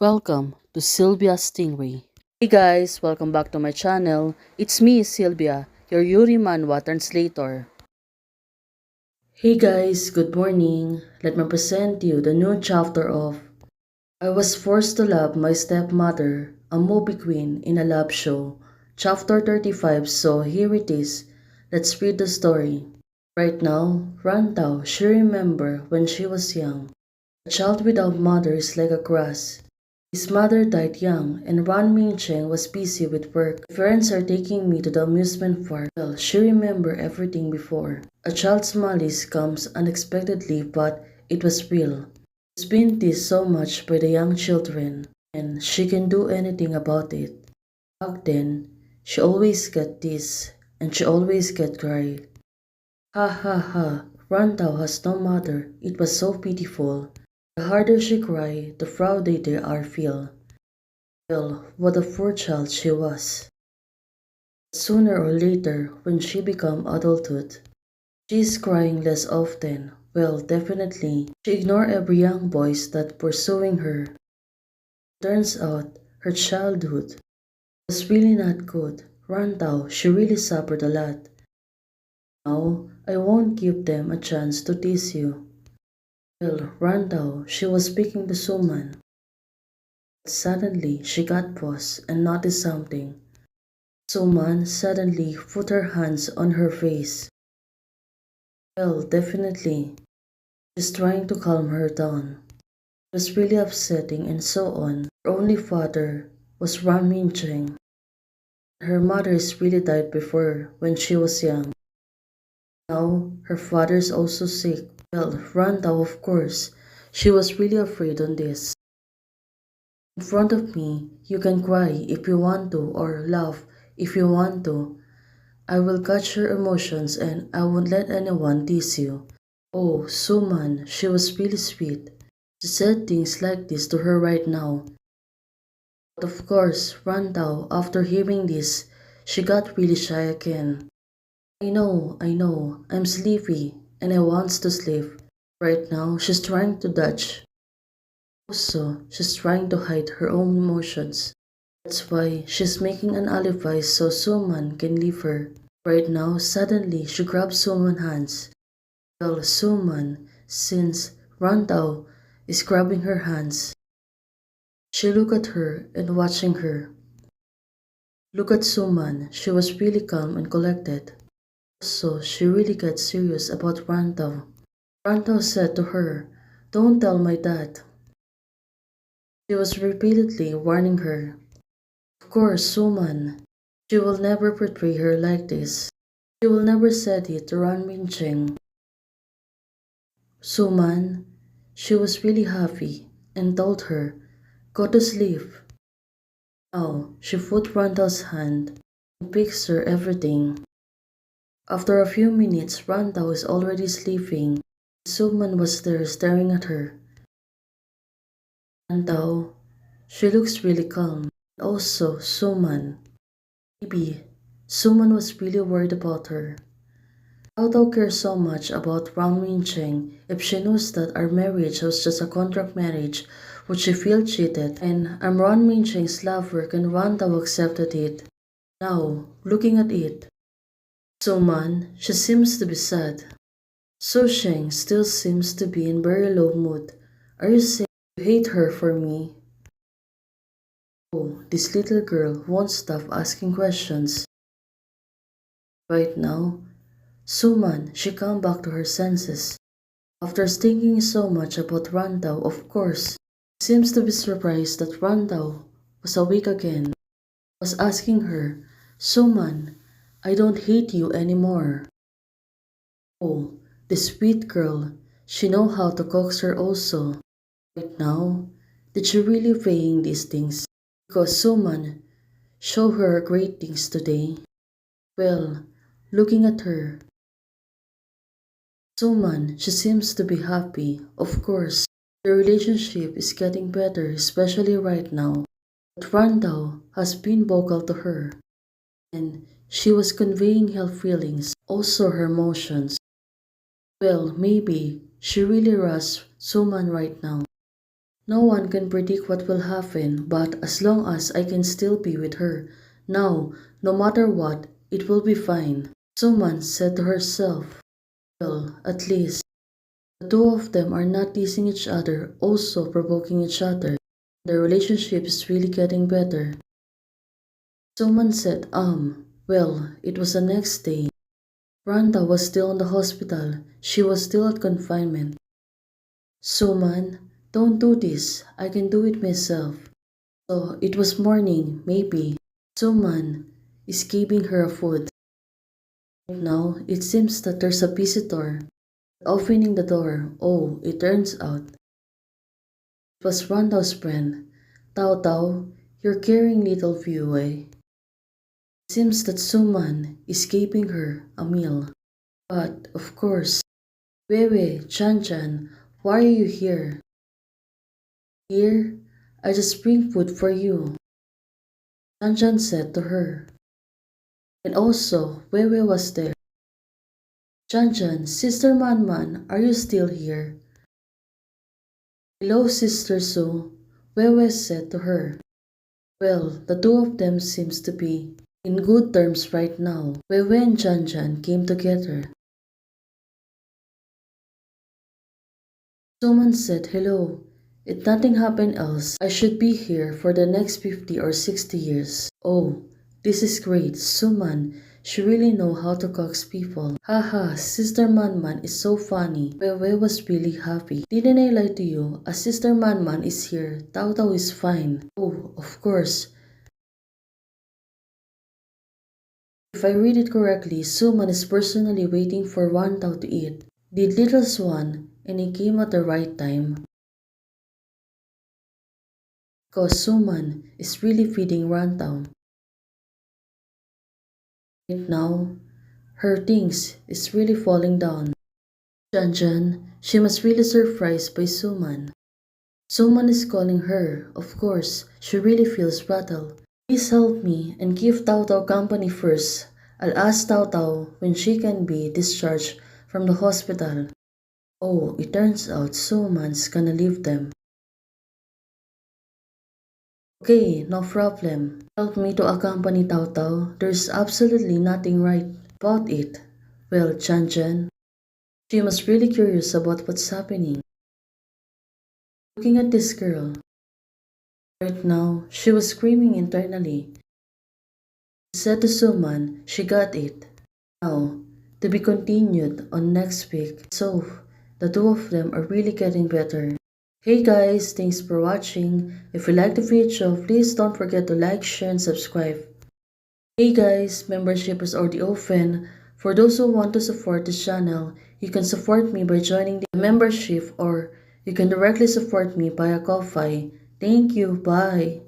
Welcome to Sylvia Stingray. Hey guys, welcome back to my channel. It's me, Sylvia, your Yuri Manhwa translator. Hey guys, good morning. Let me present you the new chapter of I Was Forced to Love My Stepmother, a movie queen in a love show. Chapter 35, so here it is. Let's read the story. Right now, Rantau, she remember when she was young. A child without mother is like a grass. His mother died young, and Ran Mingcheng was busy with work. My friends are taking me to the amusement park. Well, she remembered everything before. A child's malice comes unexpectedly, but it was real. She's been teased so much by the young children, and she can do anything about it. Back then, she always got teased, and she always got cried. Ha ha ha, Rantau has no mother. It was so pitiful. The harder she cried, the prouder they are feel. Well, what a poor child she was. Sooner or later, when she become adulthood, she is crying less often. Well, definitely, she ignored every young voice that pursuing her. Turns out, her childhood was really not good. Rantau, she really suffered a lot. Now, I won't give them a chance to tease you. Well, Rantau, she was speaking to Suman. Suddenly, she got paused and noticed something. Suman suddenly put her hands on her face. Well, definitely, she's trying to calm her down. It was really upsetting and so on. Her only father was Ran Mincheng. Her mother's really died before when she was young. Now, her father's also sick. Well, Rantau, of course, she was really afraid on this. In front of me, you can cry if you want to or laugh if you want to. I will catch your emotions and I won't let anyone tease you. Oh, Suman, she was really sweet. She said things like this to her right now. But of course, Rantau, after hearing this, she got really shy again. I know, I'm sleepy and I want to sleep. Right now, she's trying to dodge. Also, she's trying to hide her own emotions. That's why she's making an alibi so Suman can leave her. Right now, suddenly, she grabs Suman's hands. Well, Suman, since Rantau is grabbing her hands, she looked at her and watching her. Look at Suman, she was really calm and collected. Also, she really got serious about Rantau. Rantau said to her, "Don't tell my dad." She was repeatedly warning her. Of course, Suman, she will never portray her like this. She will never said it to Ran Mincheng. Suman, she was really happy and told her, "Go to sleep." Now, she put Randall's hand and picks her everything. After a few minutes, Randall is already sleeping. Suman was there staring at her. Randall, she looks really calm. Also, Suman. Maybe Suman was really worried about her. How do care so much about Wang Mincheng if she knows that our marriage was just a contract marriage? Would she feel cheated? And I'm Ron Mincheng's lover and Wanda accepted it. Now, looking at it, Suman, she seems to be sad. Su Sheng still seems to be in very low mood. Are you saying you hate her for me? Oh, this little girl won't stop asking questions. Right now, Suman, she come back to her senses. After thinking so much about Randau, of course, seems to be surprised that Randau was awake again. Was asking her, "Suman, I don't hate you anymore." Oh, this sweet girl, she know how to coax her also. Right now, did she really saying these things? Because Suman show her great things today. Well, looking at her, Suman, she seems to be happy, of course. The relationship is getting better, especially right now. But Randall has been vocal to her, and she was conveying her feelings, also her emotions. Well, maybe she really rushed Suman right now. No one can predict what will happen, but as long as I can still be with her, now, no matter what, it will be fine. Suman said to herself. Well, at least, the two of them are not teasing each other, also provoking each other. Their relationship is really getting better. Suman said, well, it was the next day. Randa was still in the hospital. She was still at confinement. Suman, don't do this. I can do it myself. So it was morning, maybe. Suman is giving her food. Now it seems that there's a visitor. Opening the door, oh, it turns out it was Randa's friend. Tao Tao, you're carrying little View, eh? It seems that Suman is giving her a meal. But, of course, Wewe, Chan Chan, why are you here? Here? I just bring food for you, Chan Chan said to her. And also, Wewe was there. Chan Chan, Sister Man Man, are you still here? Hello, Sister Su, Wewe said to her. Well, the two of them seems to be in good terms right now. Wewe and Chan Chan came together. Someone said hello. If nothing happened else, I should be here for the next 50 or 60 years. Oh, this is great. Suman, she really know how to coax people. Haha, Sister Manman is so funny. Wewe was really happy. Didn't I lie to you? As Sister Manman is here, Tao Tao is fine. Oh, of course. If I read it correctly, Suman is personally waiting for Wan Tao to eat. Did Little Swan, and he came at the right time. Because Suman is really feeding Rantau. Right now, her things is really falling down. Chan Chan, she must really surprised by Suman. Suman is calling her, of course, she really feels rattled. Please help me and give Tao Tao company first. I'll ask Tao Tao when she can be discharged from the hospital. Oh, it turns out Suman's gonna leave them. Okay, no problem. Help me to accompany Tao Tao. There's absolutely nothing right about it. Well, Chan Chan, she must really curious about what's happening. Looking at this girl. Right now, she was screaming internally. She said to Suman, she got it. Now, to be continued on next week. So, the two of them are really getting better. Hey guys, thanks for watching. If you like the video, please don't forget to like, share, and subscribe. Hey guys, membership is already open. For those who want to support this channel, you can support me by joining the membership or you can directly support me via Ko-Fi. Thank you, bye.